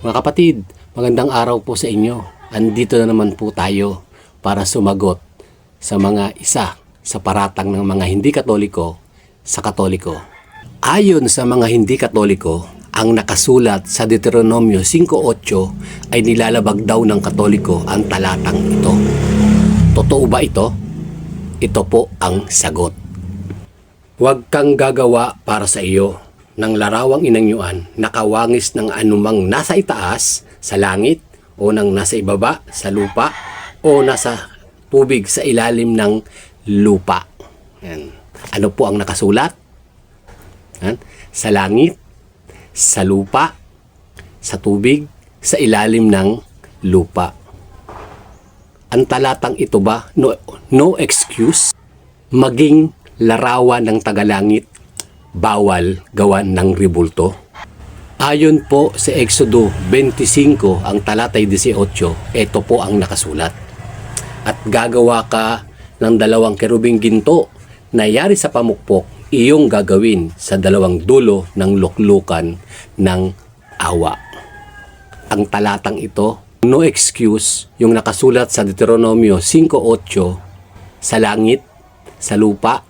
Mga kapatid, magandang araw po sa inyo. Andito na naman po tayo para sumagot sa mga isa sa paratang ng mga hindi Katoliko sa Katoliko. Ayon sa mga hindi Katoliko, ang nakasulat sa Deuteronomio 5:8 ay nilalabag daw ng Katoliko ang talatang ito. Totoo ba ito? Ito po ang sagot. Huwag kang gagawa para sa iyo ng larawang inanyuan na kawangis ng anumang nasa itaas sa langit o ng nasa ibaba sa lupa o nasa tubig sa ilalim ng lupa. Yan. Ano po ang nakasulat? Yan. Sa langit, sa lupa, sa tubig, sa ilalim ng lupa. Ang talatang ito ba, no excuse, maging larawan ng tagalangit, bawal gawan ng ribulto? Ayon po sa Exodo 25, ang talatay 18, ito po ang nakasulat. At gagawa ka ng 2 kerubing ginto na yari sa pamukpok, iyong gagawin sa 2 dulo ng luklukan ng awa. Ang talatang ito, no excuse, yung nakasulat sa Deuteronomio 5:8, sa langit, sa lupa,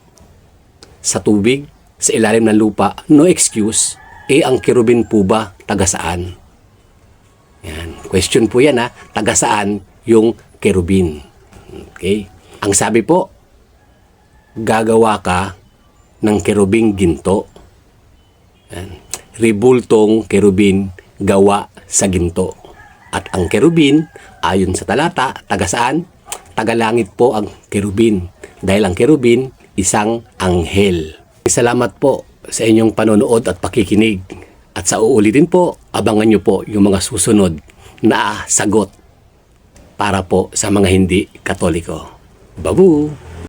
sa tubig, sa ilalim ng lupa, no excuse, ang kerubin po ba taga saan? Yan, question po yan ha, taga saan yung kerubin? Okay, ang sabi po, gagawa ka ng kerubing ginto. Yan. Ribultong kerubin gawa sa ginto. At ang kerubin, ayon sa talata, taga saan? Taga langit po ang kerubin. Dahil ang kerubin, isang anghel. Salamat po sa inyong panonood at pakikinig. At sa uulitin po, abangan nyo po yung mga susunod na sagot para po sa mga hindi Katoliko. Babu!